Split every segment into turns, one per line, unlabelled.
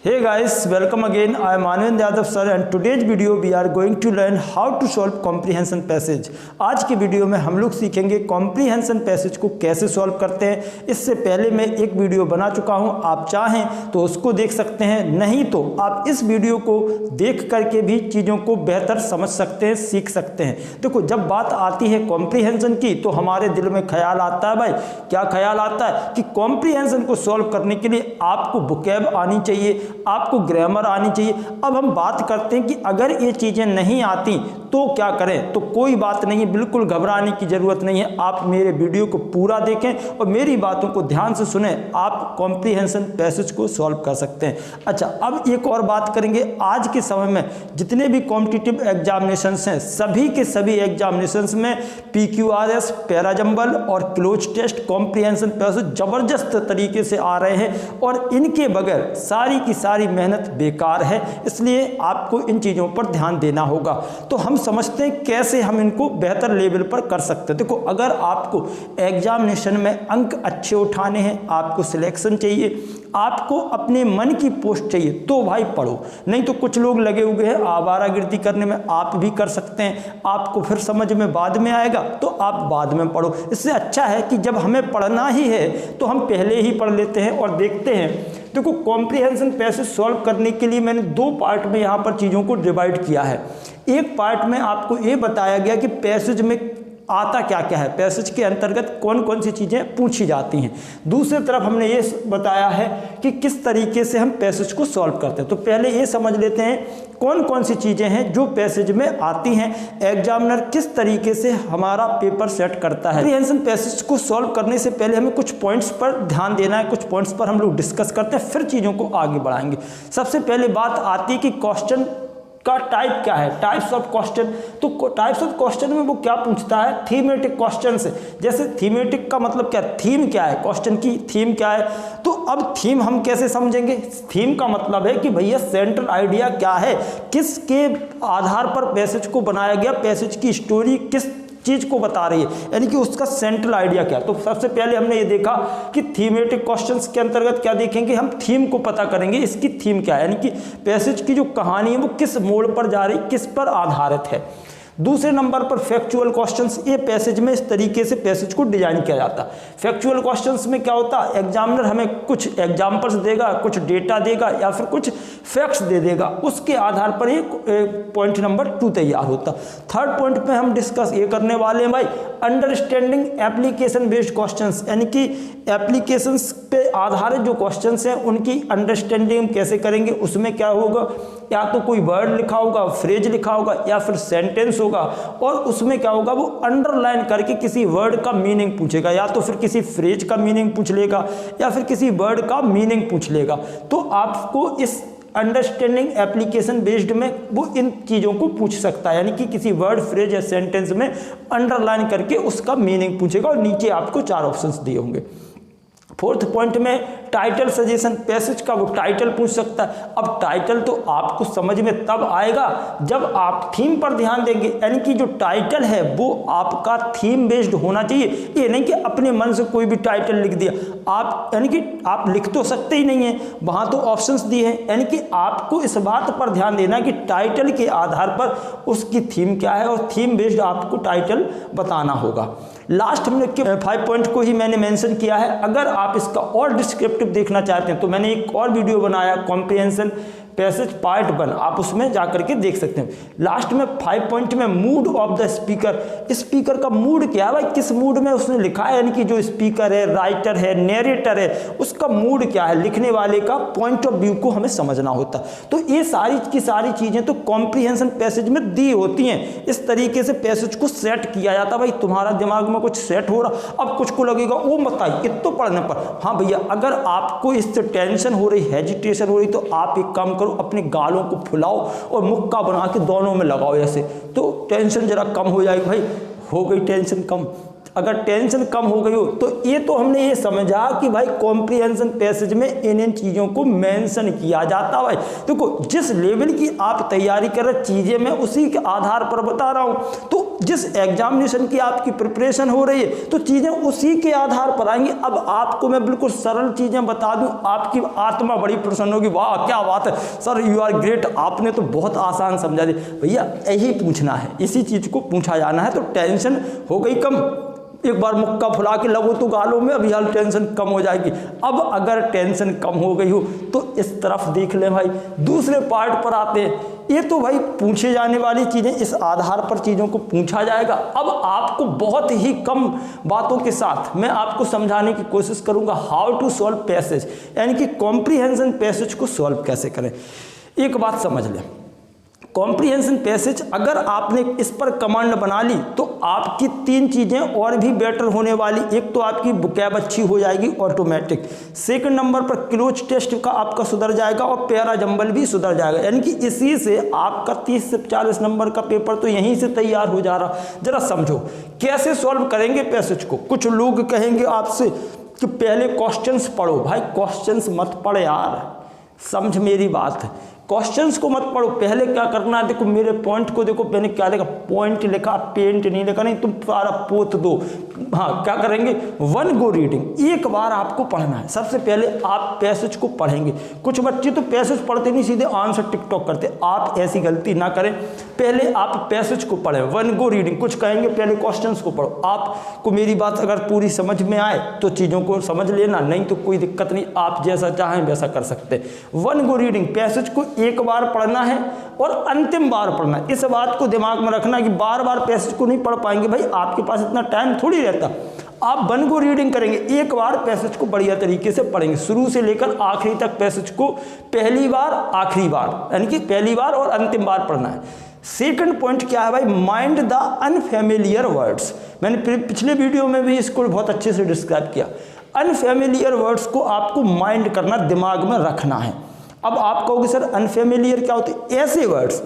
Hey guys, welcome again. I am Anand Yadav sir and today's video we are going to learn how to solve comprehension passage. आज की video में हम लोग सीखेंगे comprehension passage को कैसे solve करते हैं। इससे पहले मैं एक वीडियो बना चुका हूं, आप चाहें तो उसको देख सकते हैं, नहीं तो आप इस वीडियो को देख करके भी चीज़ों को बेहतर समझ सकते हैं, सीख सकते हैं। देखो, जब बात आती है कॉम्प्रीहेंशन की तो हमारे दिल में ख्याल आता है, भाई क्या ख्याल आता है कि कॉम्प्रीहेंशन को सॉल्व करने के लिए आपको वोकैब आनी चाहिए, आपको ग्रामर आनी चाहिए। अब हम बात करते हैं कि अगर ये चीज़ें नहीं आती तो क्या करें। तो कोई बात नहीं, बिल्कुल घबराने की ज़रूरत नहीं है। आप मेरे वीडियो को पूरा देखें और मेरी बातों को ध्यान से सुने, आप कॉम्प्रीहेंशन पैसेज को सॉल्व कर सकते हैं। अच्छा, अब एक और बात करेंगे। आज के समय में जितने भी कॉम्पिटिटिव एग्जामिनेशंस हैं, सभी के सभी एग्जामिनेशंस में PQRS, पैराजंबल और क्लोज टेस्ट कॉम्प्रीहेंशन पैसेज ज़बरदस्त तरीके से आ रहे हैं और इनके बगैर सारी की सारी मेहनत बेकार है। इसलिए आपको इन चीज़ों पर ध्यान देना होगा। तो हम समझते हैं कैसे हम इनको बेहतर लेवल पर कर सकते हैं। देखो, अगर आपको एग्जामिनेशन में अंक अच्छे उठाने हैं, आपको सिलेक्शन चाहिए, आपको अपने मन की पोस्ट चाहिए, तो भाई पढ़ो। नहीं तो कुछ लोग लगे हुए हैं आवारागर्दी करने में, आप भी कर सकते हैं। आपको फिर समझ में बाद में आएगा तो आप बाद में पढ़ो। इससे अच्छा है कि जब हमें पढ़ना ही है तो हम पहले ही पढ़ लेते हैं और देखते हैं। देखो, कॉम्प्रीहेंशन पैसेज सॉल्व करने के लिए मैंने दो पार्ट में यहाँ पर चीज़ों को डिवाइड किया है। एक पार्ट में आपको ये बताया गया कि पैसेज में आता क्या क्या है, पैसेज के अंतर्गत कौन कौन सी चीज़ें पूछी जाती हैं। दूसरी तरफ हमने ये बताया है कि किस तरीके से हम पैसेज को सॉल्व करते हैं। तो पहले ये समझ लेते हैं कौन कौन सी चीज़ें हैं जो पैसेज में आती हैं, एग्जामिनर किस तरीके से हमारा पेपर सेट करता है। कॉम्प्रीहेंशन पैसेज को सॉल्व करने से पहले हमें कुछ पॉइंट्स पर ध्यान देना है, कुछ पॉइंट्स पर हम लोग डिस्कस करते हैं, फिर चीज़ों को आगे बढ़ाएंगे। सबसे पहले बात आती है कि क्वेश्चन का टाइप क्या है, टाइप्स ऑफ क्वेश्चन। तो टाइप्स ऑफ क्वेश्चन में वो क्या पूछता है, थीमेटिक क्वेश्चन से। जैसे थीमेटिक का मतलब क्या, थीम क्या है, क्वेश्चन की थीम क्या है। तो अब थीम हम कैसे समझेंगे। थीम का मतलब है कि भैया सेंट्रल आइडिया क्या है, किसके आधार पर पैसेज को बनाया गया, पैसेज की स्टोरी किस चीज को बता रही है, यानी कि उसका सेंट्रल आइडिया क्या। तो सबसे पहले हमने ये देखा कि थीमेटिक क्वेश्चंस के अंतर्गत क्या देखेंगे, हम थीम को पता करेंगे, इसकी थीम क्या है, यानी कि पैसेज की जो कहानी है वो किस मोड़ पर जा रही, किस पर आधारित है। दूसरे नंबर पर फैक्चुअल क्वेश्चंस। ये पैसेज में इस तरीके से पैसेज को डिजाइन किया जाता है। फैक्चुअल क्वेश्चंस में क्या होता है, एग्जामिनर हमें कुछ एग्जाम्पल्स देगा, कुछ डेटा देगा या फिर कुछ फैक्ट्स दे देगा, उसके आधार पर एक पॉइंट नंबर 2 तैयार होता। थर्ड पॉइंट पे हम डिस्कस ये करने वाले हैं भाई, अंडरस्टैंडिंग एप्लीकेशन बेस्ड क्वेश्चंस, यानी कि एप्लीकेशंस पे आधारित जो क्वेश्चंस हैं उनकी अंडरस्टैंडिंग कैसे करेंगे। उसमें क्या होगा, या तो कोई वर्ड लिखा होगा, फ्रेज लिखा होगा या फिर सेंटेंस होगा, और उसमें क्या होगा, वो अंडरलाइन करके किसी वर्ड का मीनिंग पूछेगा, या तो फिर किसी फ्रेज का मीनिंग पूछ लेगा या फिर किसी वर्ड का मीनिंग पूछ लेगा। तो आपको इस अंडरस्टैंडिंग एप्लीकेशन बेस्ड में वो इन चीज़ों को पूछ सकता है, यानी कि किसी वर्ड, फ्रेज या सेंटेंस में अंडरलाइन करके उसका मीनिंग पूछेगा और नीचे आपको 4 ऑप्शंस दिए होंगे। फोर्थ पॉइंट में टाइटल सजेशन, पैसेज का वो टाइटल पूछ सकता है। अब टाइटल तो आपको समझ में तब आएगा जब आप थीम पर ध्यान देंगे, यानी कि जो टाइटल है वो आपका थीम बेस्ड होना चाहिए। ये नहीं कि अपने मन से कोई भी टाइटल लिख दिया आप, यानी कि आप लिख तो सकते ही नहीं है, वहाँ तो ऑप्शंस दिए हैं। यानी कि आपको इस बात पर ध्यान देना कि टाइटल के आधार पर उसकी थीम क्या है और थीम बेस्ड आपको टाइटल बताना होगा। लास्ट में 5 पॉइंट को ही मैंने मेंशन किया है। अगर आप इसका और डिस्क्रिप्टिव देखना चाहते हैं तो मैंने एक और वीडियो बनाया कॉम्प्रीहेंशन पैसेज पार्ट 1, आप उसमें जाकर के देख सकते हैं। लास्ट में 5 पॉइंट में mood off the speaker, speaker का मूड क्या है भाई, किस मूड में उसने लिखा है, यानी कि जो स्पीकर है, राइटर है, नैरेटर है, उसका मूड क्या है, लिखने वाले का पॉइंट ऑफ व्यू को हमें समझना होता है। तो ये सारी की सारी चीजें तो कॉम्प्रीहेंशन पैसेज में दी होती हैं। इस तरीके से पैसेज को सेट किया जाता है। भाई तुम्हारा दिमाग में कुछ सेट हो रहा, अब कुछ को लगेगा वो मत आई इतना पढ़ने पर, हाँ भैया अगर आपको इससे टेंशन हो रही, हेजिटेशन हो रही, तो आप एक काम करो, अपने गालों को फुलाओ और मुक्का बना के दोनों में लगाओ ऐसे, तो टेंशन जरा कम हो जाएगी। भाई हो गई टेंशन कम। अगर टेंशन कम हो गई हो तो ये तो हमने ये समझा कि भाई कॉम्प्रिहेंशन पैसेज में इन चीज़ों को मेंशन किया जाता। भाई देखो, जिस लेवल की आप तैयारी कर रहे चीज़ें मैं उसी के आधार पर बता रहा हूँ। तो जिस एग्जामिनेशन की आपकी प्रिपरेशन हो रही है तो चीज़ें उसी के आधार पर आएंगी। अब आपको मैं बिल्कुल सरल चीज़ें बता दूं, आपकी आत्मा बड़ी प्रसन्न होगी, वाह क्या बात है सर, यू आर ग्रेट, आपने तो बहुत आसान समझा दी। भैया यही पूछना है, इसी चीज़ को पूछा जाना है। तो टेंशन हो गई कम, एक बार मुक्का फुला के लगो तो गालों में, अभी हाल टेंशन कम हो जाएगी। अब अगर टेंशन कम हो गई हो तो इस तरफ देख लें भाई। दूसरे पार्ट पर आते हैं। ये तो भाई पूछे जाने वाली चीज़ें, इस आधार पर चीज़ों को पूछा जाएगा। अब आपको बहुत ही कम बातों के साथ मैं आपको समझाने की कोशिश करूंगा हाउ टू सॉल्व पैसेज, यानी कि कॉम्प्रिहेंशन पैसेज को सॉल्व कैसे करें। एक बात समझ लें, कॉम्प्रिहेंशन पैसेज अगर आपने इस पर कमांड बना ली तो आपकी 3 चीज़ें और भी बेटर होने वाली। एक तो आपकी वोकैब अच्छी हो जाएगी ऑटोमेटिक, सेकंड नंबर पर क्लोज टेस्ट का आपका सुधर जाएगा और पैरा जंबल भी सुधर जाएगा। यानी कि इसी से आपका 30 से 40 नंबर का पेपर तो यहीं से तैयार हो जा रहा। जरा समझो कैसे सॉल्व करेंगे पैसेज को। कुछ लोग कहेंगे आपसे कि पहले क्वेश्चंस पढ़ो। भाई क्वेश्चंस मत पढ़ यार, समझ मेरी बात है, क्वेश्चंस को मत पढ़ो। पहले क्या करना है, देखो मेरे पॉइंट को देखो, मैंने क्या लिखा, पॉइंट लिखा, पेंट नहीं लिखा, नहीं तुम सारा पोत दो। हाँ क्या करेंगे, 1 गो रीडिंग, एक बार आपको पढ़ना है। सबसे पहले आप पैसेज को पढ़ेंगे। कुछ बच्चे तो पैसेज पढ़ते नहीं, सीधे आंसर टिकटॉक करते। आप ऐसी गलती ना करें, पहले आप पैसेज को पढ़ें, 1 गो रीडिंग। कुछ कहेंगे पहले क्वेश्चंस को पढ़ो। आपको मेरी बात अगर पूरी समझ में आए तो चीज़ों को समझ लेना, नहीं तो कोई दिक्कत नहीं, आप जैसा चाहें वैसा कर सकते। 1 गो रीडिंग, पैसेज को एक बार पढ़ना है और अंतिम बार पढ़ना है। इस बात को दिमाग में रखना कि बार बार पैसेज को नहीं पढ़ पाएंगे। भाई आपके पास इतना टाइम थोड़ी रहता। आप 1 गो रीडिंग करेंगे, एक बार पैसेज को बढ़िया तरीके से पढ़ेंगे, शुरू से लेकर आखिरी तक पैसेज को पहली बार आखिरी बार, यानी कि पहली बार और अंतिम बार पढ़ना है। सेकंड पॉइंट क्या है भाई, माइंड द अनफेमिलियर वर्ड्स। मैंने पिछले वीडियो में भी इसको बहुत अच्छे से डिस्क्राइब किया। अनफेमिलियर वर्ड्स को आपको माइंड करना, दिमाग में रखना है। अब आप कहोगे सर अनफेमिलियर क्या होते हैं? ऐसे वर्ड्स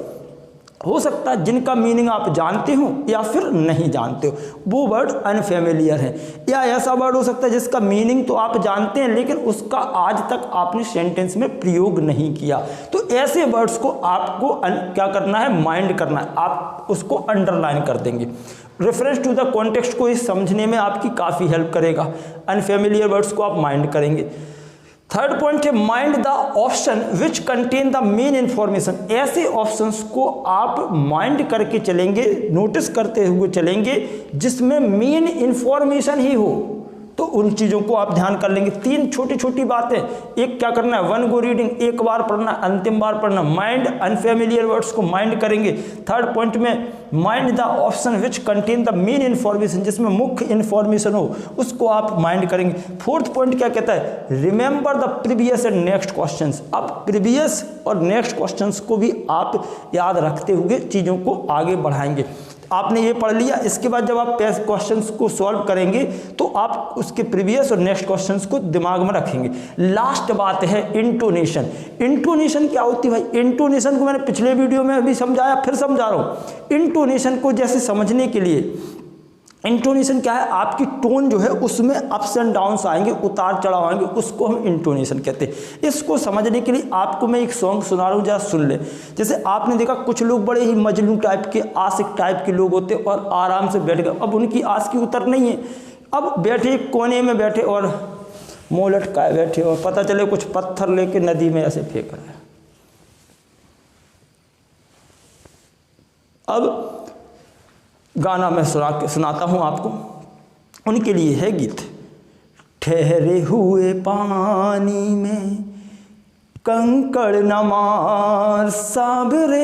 हो सकता है जिनका मीनिंग आप जानते हो या फिर नहीं जानते हो, वो वर्ड अनफेमिलियर है। या ऐसा वर्ड हो सकता है जिसका मीनिंग तो आप जानते हैं लेकिन उसका आज तक आपने सेंटेंस में प्रयोग नहीं किया। तो ऐसे वर्ड्स को आपको क्या करना है, माइंड करना है। आप उसको अंडरलाइन कर देंगे। रेफरेंस टू द कॉन्टेक्स्ट को इस समझने में आपकी काफ़ी हेल्प करेगा। अनफेमिलियर वर्ड्स को आप माइंड करेंगे। थर्ड पॉइंट है mind the option which contain the main information. ऐसे ऑप्शंस को आप माइंड करके चलेंगे, नोटिस करते हुए चलेंगे जिसमें मेन इंफॉर्मेशन ही हो, तो उन चीज़ों को आप ध्यान कर लेंगे। 3 छोटी छोटी बातें, एक क्या करना है, 1 गो रीडिंग, एक बार पढ़ना, अंतिम बार पढ़ना। माइंड अनफेमिलियर वर्ड्स को माइंड करेंगे। थर्ड पॉइंट में mind the option which contain the main information, जिसमें मुख्य इंफॉर्मेशन हो उसको आप माइंड करेंगे। फोर्थ पॉइंट क्या कहता है, remember the previous and next questions. अब प्रीवियस और नेक्स्ट क्वेश्चंस को भी आप याद रखते हुए चीज़ों को आगे बढ़ाएंगे। आपने ये पढ़ लिया, इसके बाद जब आप क्वेश्चंस को सॉल्व करेंगे तो आप उसके प्रीवियस और नेक्स्ट क्वेश्चंस को दिमाग में रखेंगे। लास्ट बात है इंटोनेशन। इंटोनेशन क्या होती है भाई? इंटोनेशन को मैंने पिछले वीडियो में भी समझाया, फिर समझा रहा हूँ। इंटोनेशन को जैसे समझने के लिए, इंटोनेशन क्या है, आपकी टोन जो है उसमें अप्स एंड डाउन्स आएंगे, उतार चढ़ाव आएंगे, उसको हम इंटोनेशन कहते हैं। इसको समझने के लिए आपको मैं एक सॉन्ग सुना रहा हूँ, जरा सुन ले। जैसे आपने देखा कुछ लोग बड़े ही मजनू टाइप के, आशिक टाइप के लोग होते और आराम से बैठ गए। अब उनकी आशिकी उतर नहीं है, अब बैठे कोने में बैठे और मुँह लटकाए बैठे और पता चले कुछ पत्थर लेके नदी में ऐसे फेंक रहे हैं। अब गाना मैं सुनाता हूँ आपको, उनके लिए है गीत। ठहरे हुए पानी में कंकड़ न मार साबरे,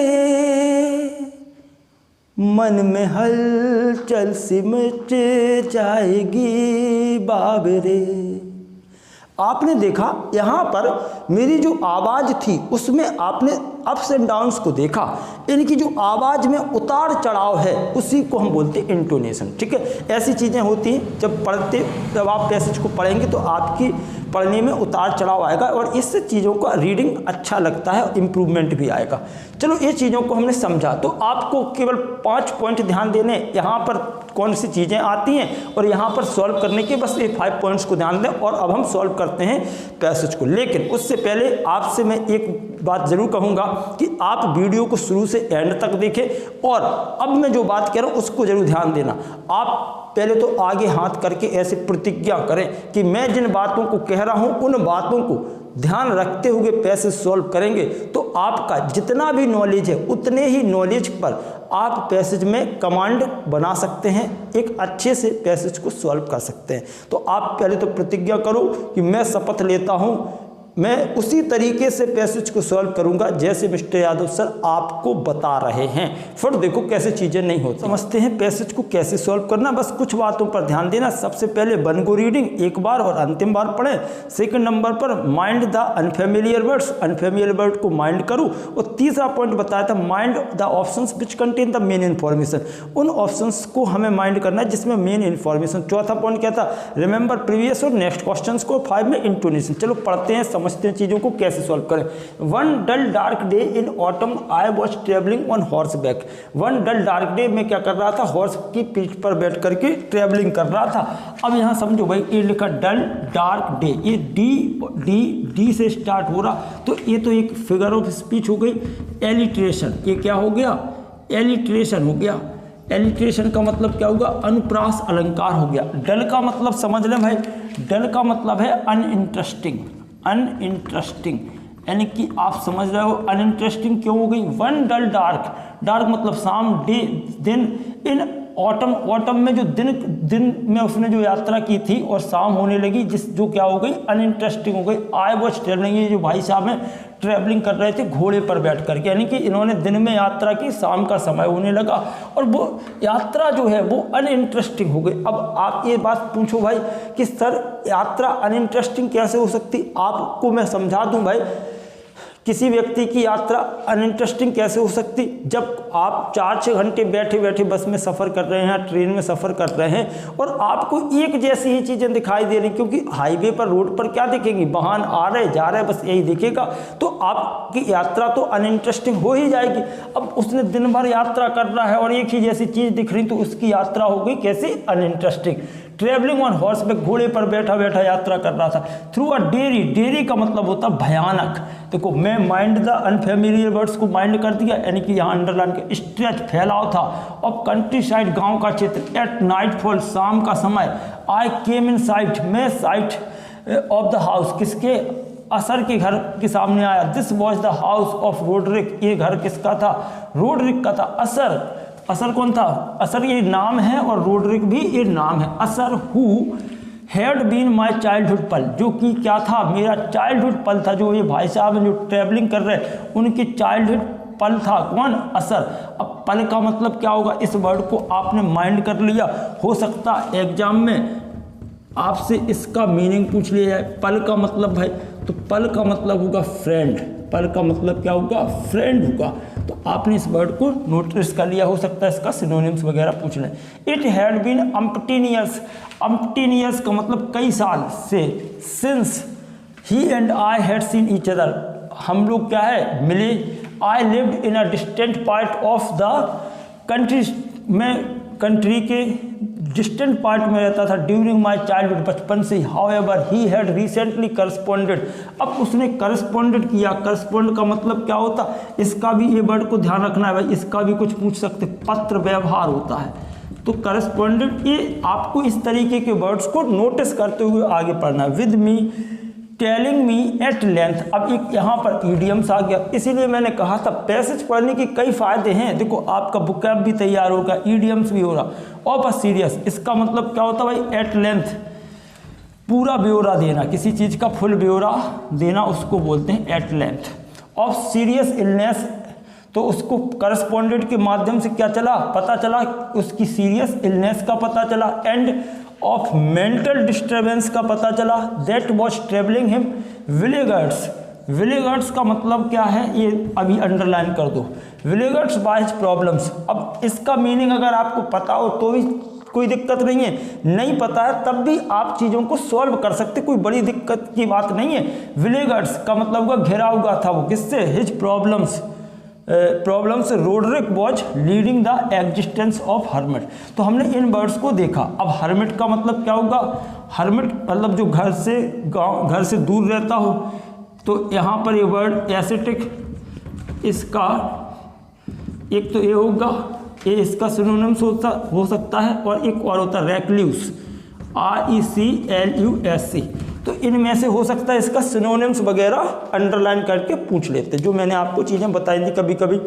मन में हलचल सिमट जाएगी बाबरे। आपने देखा यहाँ पर मेरी जो आवाज़ थी उसमें आपने अप्स एंड डाउन्स को देखा, इनकी जो आवाज़ में उतार चढ़ाव है उसी को हम बोलते हैं इंटोनेशन। ठीक है, ऐसी चीज़ें होती हैं जब आप पैसेज को पढ़ेंगे तो आपकी पढ़ने में उतार चढ़ाव आएगा और इससे चीज़ों का रीडिंग अच्छा लगता है, इम्प्रूवमेंट भी आएगा। चलो ये चीज़ों को हमने समझा, तो आपको केवल 5 पॉइंट ध्यान देने, यहाँ पर कौन सी चीज़ें आती हैं और यहाँ पर सॉल्व करने के, बस ये 5 पॉइंट्स को ध्यान दें और अब हम सॉल्व करते हैं पैसेज को। लेकिन उससे पहले आपसे मैं एक बात ज़रूर कहूँगा कि आप वीडियो को शुरू से एंड तक देखें और अब मैं जो बात कह रहा हूँ उसको ज़रूर ध्यान देना। आप पहले तो आगे हाथ करके ऐसे प्रतिज्ञा करें कि मैं जिन बातों को कह रहा हूँ उन बातों को ध्यान रखते हुए पैसेज सॉल्व करेंगे तो आपका जितना भी नॉलेज है उतने ही नॉलेज पर आप पैसेज में कमांड बना सकते हैं, एक अच्छे से पैसेज को सॉल्व कर सकते हैं। तो आप पहले तो प्रतिज्ञा करो कि मैं शपथ लेता हूँ मैं उसी तरीके से पैसेज को सॉल्व करूंगा जैसे मिस्टर यादव सर आपको बता रहे हैं। फिर देखो कैसे चीज़ें नहीं होती। समझते हैं पैसेज को कैसे सॉल्व करना, बस कुछ बातों पर ध्यान देना। सबसे पहले वन गो रीडिंग एक बार और अंतिम बार पढ़ें। सेकंड नंबर पर mind the unfamiliar words, unfamiliar word को माइंड करो। और तीसरा पॉइंट बताया था mind the options which contain the main information, उन ऑप्शंस को हमें माइंड करना है जिसमें मेन इन्फॉर्मेशन। चौथा पॉइंट क्या था, रिमेंबर प्रीवियस और नेक्स्ट क्वेश्चंस को। 5 में इंटोनेशन। चलो पढ़ते हैं, समझते हैं चीजों को कैसे सॉल्व करें। One dull dark day in autumn I was travelling on horseback. One dull dark day में क्या कर रहा था, हॉर्स की पीठ पर बैठ करके ट्रेवलिंग कर रहा था। अब यहां समझो भाई, ये लिखा डल डार्क डे, ये डी से स्टार्ट हो रहा, तो ये तो एक फिगर ऑफ स्पीच हो गई। एलिट्रेशन, ये क्या हो गया, एलिट्रेशन हो गया। एलिट्रेशन का मतलब क्या होगा, अनुप्रास अलंकार हो गया। डल का मतलब समझ लें भाई, डल का मतलब है अनइंटरेस्टिंग, अनइंटरेस्टिंग, यानी कि आप समझ रहे हो अनइंटरेस्टिंग क्यों हो गई। वन डल डार्क, डार्क मतलब शाम, डे दिन, इन ऑटम, ऑटम में जो दिन में उसने जो यात्रा की थी और शाम होने लगी, जो क्या हो गई, अनइंटरेस्टिंग हो गई। आई वॉज ट्रेवलिंग, ये जो भाई साहब हैं ट्रैवलिंग कर रहे थे घोड़े पर बैठ करके, यानी कि इन्होंने दिन में यात्रा की, शाम का समय होने लगा और वो यात्रा जो है वो अनइंटरेस्टिंग हो गई। अब आप ये बात पूछो भाई कि सर यात्रा अनइंटरेस्टिंग कैसे हो सकती, आपको मैं समझा दूं भाई। किसी व्यक्ति की यात्रा अनइंटरेस्टिंग कैसे हो सकती, जब आप 4-6 घंटे बैठे बैठे बस में सफ़र कर रहे हैं, ट्रेन में सफ़र कर रहे हैं और आपको एक जैसी ही चीज़ें दिखाई दे रही, क्योंकि हाईवे पर, रोड पर क्या दिखेगी, वाहन आ रहे जा रहे, बस यही दिखेगा, तो आपकी यात्रा तो अनइंटरेस्टिंग हो ही जाएगी। अब उसने दिन भर यात्रा कर रहा है और एक ही जैसी चीज़ दिख रही, तो उसकी यात्रा हो गई कैसे, uninteresting. Travelling on horse back, घोड़े पर बैठा बैठा यात्रा कर रहा था। थ्रू अ डेरी, डेरी का मतलब होता भयानक। देखो मैं माइंड द अनफेमिलियर वर्ड्स को माइंड कर दिया, यानी कि यहाँ अंडरलाइन के स्ट्रेच फैलाव था। और कंट्री साइड, गाँव का क्षेत्र। एट नाइट फॉल, शाम का समय। आई केम इन साइट, मैं साइट ऑफ द हाउस, किसके, असर के घर के सामने आया। This was the house of Roderick, ये घर किसका था, रोडरिक का था। असर, असर कौन था, असर ये नाम है और रोडरिक भी ये नाम है। असर who had been my childhood pal, जो कि क्या था, मेरा चाइल्डहुड पल था। जो ये भाई साहब जो ट्रैवलिंग कर रहे उनकी चाइल्डहुड पल था, कौन, असर। अब पल का मतलब क्या होगा, इस वर्ड को आपने माइंड कर लिया। हो सकता एग्जाम में आपसे इसका मीनिंग पूछ लिया जाए। पल का मतलब भाई, तो पल का मतलब होगा फ्रेंड, पल का मतलब क्या होगा, फ्रेंड होगा। तो आपने इस वर्ड को नोटिस कर लिया, हो सकता है इसका सिनोनिम्स वगैरह पूछ लें। It had been umpteen years, umpteen years का मतलब कई साल से। Since he and I had seen each other, हम लोग क्या है, मिले। I lived in a distant part of the country, मैं कंट्री के डिस्टेंट पार्ट में रहता था। ड्यूरिंग माई चाइल्डहुड, बचपन से। However he had recently corresponded, अब उसने करस्पॉन्डेड किया। करस्पॉन्ड का मतलब क्या होता, इसका भी ये वर्ड को ध्यान रखना है भाई, इसका भी कुछ पूछ सकते, पत्र व्यवहार होता है। तो करस्पॉन्डेड, ये आपको इस तरीके के वर्ड्स को नोटिस करते हुए आगे पढ़ना है। With me, telling me at length, अब एक यहाँ पर ईडियम्स आ गया, इसीलिए मैंने कहा था पैसेज पढ़ने के कई फायदे हैं। देखो आपका बुकैब भी तैयार होगा, ईडियम्स भी हो रहा। ऑफ अ सीरियस, इसका मतलब क्या होता है भाई, एट लेंथ, पूरा ब्यौरा देना, किसी चीज़ का फुल ब्यौरा देना, उसको बोलते हैं at length. Of serious illness, तो उसको करस्पॉन्डेड के माध्यम से क्या चला, पता चला, उसकी सीरियस इलनेस का पता चला। एंड ऑफ मेंटल डिस्टर्बेंस का पता चला। दैट वॉज ट्रेवलिंग हिम विलेगर्स, विलेगर्स का मतलब क्या है ये अभी अंडरलाइन कर दो। विलेगर्स बाइज प्रॉब्लम्स। अब इसका मीनिंग अगर आपको पता हो तो भी कोई दिक्कत नहीं है, नहीं पता है तब भी आप चीज़ों को सॉल्व कर सकते, कोई बड़ी दिक्कत की बात नहीं है। विलेगर्स का मतलब हुआ घिरा हुआ था वो, किससे? His problems Roderick was leading the existence of hermit. तो हमने इन वर्ड्स को देखा। अब हर्मिट का मतलब क्या होगा? हर्मिट मतलब जो घर से दूर रहता हो। तो यहाँ पर ये वर्ड एसेटिक, इसका एक तो ये होगा, ये इसका सिनोनिम्स हो सकता है, और एक और होता है रेक्ल्यूस, RECLUSC। तो इनमें से हो सकता है इसका सिनोनिम्स वगैरह अंडरलाइन करके पूछ लेते, जो मैंने आपको चीज़ें बताई थी, कभी कभी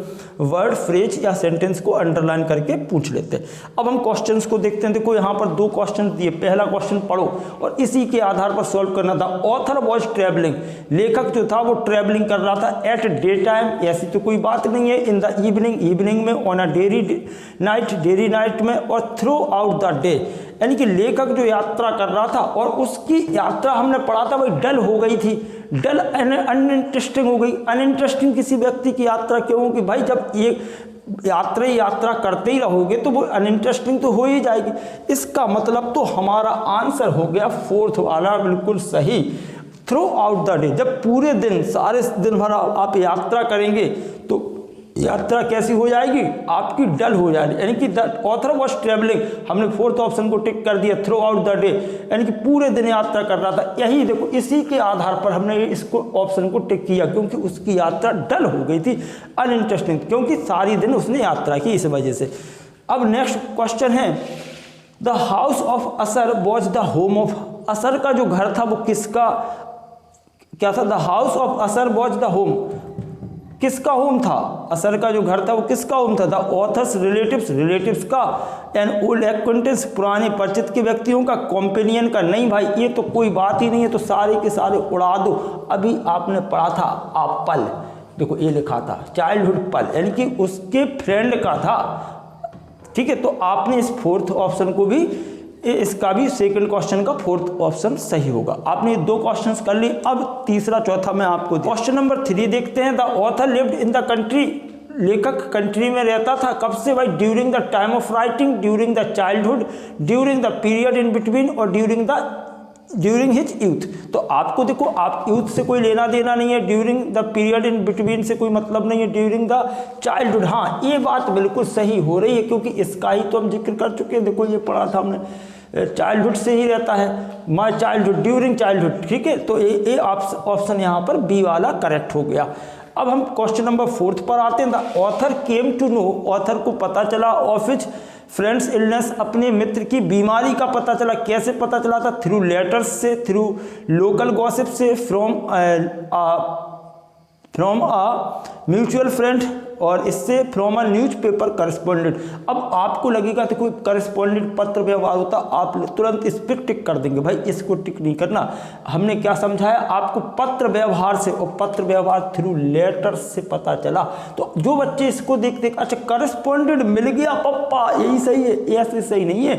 वर्ड, फ्रेज या सेंटेंस को अंडरलाइन करके पूछ लेते। अब हम क्वेश्चंस को देखते हैं। देखो यहाँ पर 2 क्वेश्चन दिए, पहला क्वेश्चन पढ़ो और इसी के आधार पर सॉल्व करना था। ऑथर वॉज ट्रेवलिंग, लेखक जो था वो ट्रेवलिंग कर रहा था। एट डे टाइम, ऐसी तो कोई बात नहीं है। इन द इवनिंग में, ऑन अ डेरी नाइट में, और थ्रू आउट द डे, यानी कि लेखक जो यात्रा कर रहा था और उसकी यात्रा हमने पढ़ा था वही डल हो गई थी, डल अनइंटरेस्टिंग हो गई। अनइंटरेस्टिंग किसी व्यक्ति की यात्रा क्यों होगी भाई? जब ये यात्रा करते ही रहोगे तो वो अनइंटरेस्टिंग तो हो ही जाएगी। इसका मतलब तो हमारा आंसर हो गया 4th वाला, बिल्कुल सही। थ्रू आउट द डे, जब पूरे दिन, सारे दिन भर आप यात्रा करेंगे तो यात्रा कैसी हो जाएगी? आपकी डल हो जाएगी। यानी कि द ऑथर वॉज ट्रेवलिंग, हमने 4th ऑप्शन को टिक कर दिया। थ्रू आउट द डे, यानी कि पूरे दिन यात्रा कर रहा था। यही देखो, इसी के आधार पर हमने इसको ऑप्शन को टिक किया, क्योंकि उसकी यात्रा डल हो गई थी, अनइंटरेस्टिंग, क्योंकि सारी दिन उसने यात्रा की, इस वजह से। अब नेक्स्ट क्वेश्चन है, द हाउस ऑफ असर वॉज द होम ऑफ, असर का जो घर था वो किसका क्या था? द हाउस ऑफ असर वॉज द होम, किसका होम था? असर का जो घर था वो किसका होम था? द ऑथर्स रिलेटिव्स का, एंड ओल्ड एक्वेंटेंस, पुराने परिचित के व्यक्तियों का, कॉम्पेनियन का। नहीं भाई, ये तो कोई बात ही नहीं है, तो सारे के सारे उड़ा दो। अभी आपने पढ़ा था आप पल, देखो ये लिखा था चाइल्डहुड पल, यानी कि उसके फ्रेंड का था। ठीक है, तो आपने इस 4th ऑप्शन को भी, इसका भी सेकंड क्वेश्चन का 4th ऑप्शन सही होगा। आपने 2 क्वेश्चंस कर लिए। अब तीसरा चौथा मैं आपको क्वेश्चन नंबर 3 देखते हैं। The author lived in the country, लेखक कंट्री में रहता था कब से भाई? During the time of writing, during the childhood, during the period in between, और ड्यूरिंग हिज यूथ। तो आपको देखो, आप यूथ से कोई लेना देना नहीं है, during the period in between से कोई मतलब नहीं है, ड्यूरिंग द चाइल्डहुड। हाँ, ये बात बिल्कुल सही हो रही है, क्योंकि इसका ही तो हम जिक्र कर चुके हैं। देखो ये पढ़ा था हमने, चाइल्डहुड से ही रहता है, माई चाइल्डहुड, ड्यूरिंग चाइल्डहुड। ठीक है, तो ये ऑप्शन यहाँ पर बी वाला करेक्ट हो गया। अब हम क्वेश्चन नंबर 4th पर आते हैं। The author came to know, author को पता चला ऑफ हिज फ्रेंड्स इलनेस, अपने मित्र की बीमारी का पता चला। कैसे पता चला था? थ्रू लेटर्स से, थ्रू लोकल गॉसिप से, फ्रॉम अ म्यूचुअल फ्रेंड, और इससे फ्रॉम अ न्यूज़पेपर करस्पॉन्डेंट। अब आपको लगेगा कि कोई करस्पॉन्डेंट पत्र व्यवहार होता, आप तुरंत इस पर टिक कर देंगे। भाई इसको टिक नहीं करना। हमने क्या समझाया आपको? पत्र व्यवहार से, और पत्र व्यवहार थ्रू लेटर से पता चला। तो जो बच्चे इसको देखते, अच्छा करस्पॉन्डेंट मिल गया पप्पा, यही सही है, ऐसे सही नहीं है।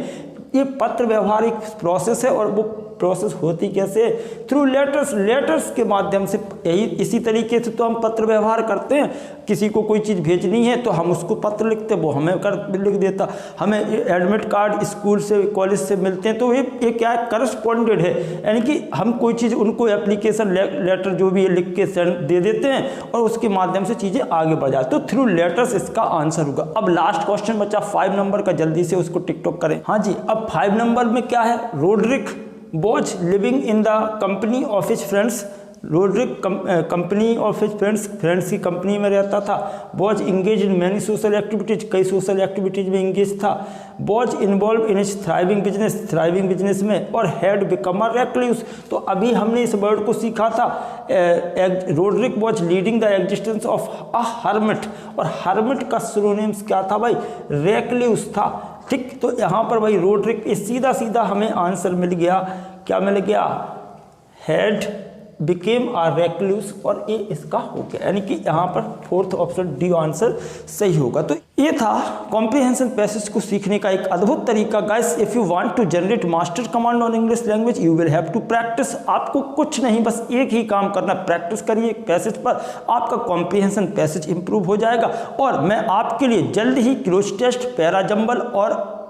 ये पत्र व्यवहार एक प्रोसेस है, और वो प्रोसेस होती कैसे? थ्रू लेटर्स के माध्यम से। यही इसी तरीके से तो हम पत्र व्यवहार करते हैं। किसी को कोई चीज़ भेजनी है तो हम उसको पत्र लिखते, वो हमें लिख देता। हमें एडमिट कार्ड स्कूल से, कॉलेज से मिलते हैं, तो ये क्या है? करस्पॉन्डेड है, यानी कि हम कोई चीज़ उनको एप्लीकेशन लेटर जो भी है लिख के सेंड दे देते हैं, और उसके माध्यम से चीज़ें आगे बढ़ जाती। तो थ्रू लेटर्स इसका आंसर होगा। अब लास्ट क्वेश्चन बचा 5 नंबर का, जल्दी से उसको टिक करें। हाँ जी, अब 5 नंबर में क्या है? Roderick was living in the company of his friends, Roderick company of his friends की कंपनी में रहता था। Was engage in many social activities, कई सोशल एक्टिविटीज में इंगेज था। Was involve in his thriving business में, और हैड बिकम अ रेक्ल्यूस। तो अभी हमने इस वर्ड को सीखा था, Roderick was leading the existence of a hermit, और हर्मिट का सिनोनिम्स क्या था भाई? रेक्ल्यूस था। ठीक, तो यहाँ पर भाई रोडरिक, सीधा सीधा हमें आंसर मिल गया। क्या मिल गया? हैड बिकेम आ रेक्ल्यूस, और ये इसका हो गया, यानी कि यहाँ पर 4th ऑप्शन डी आंसर सही होगा। तो ये था कॉम्प्रिहेंशन पैसेज को सीखने का एक अद्भुत तरीका। Guys, if you want to generate master command on English language you will have to practice. आपको कुछ नहीं, बस एक ही काम करना, प्रैक्टिस करिए पैसेज पर, आपका कॉम्प्रिहेंशन पैसेज इंप्रूव हो जाएगा। और मैं आपके लिए जल्द ही क्लोज टेस्ट, पैरा जंबल और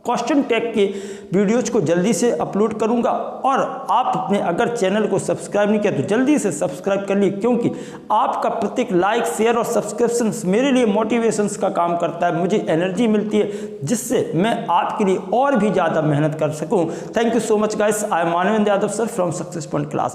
क्वेश्चन टैग के वीडियोज को जल्दी से अपलोड करूंगा। और आपने अगर चैनल को सब्सक्राइब नहीं किया तो जल्दी से सब्सक्राइब कर लीजिए, क्योंकि आपका प्रत्येक लाइक, शेयर और सब्सक्रिप्शन मेरे लिए मोटिवेशंस का काम करता है, मुझे एनर्जी मिलती है, जिससे मैं आपके लिए और भी ज़्यादा मेहनत कर सकूं। Thank you so much guys. I am Manvendra Yadav sir from success point class.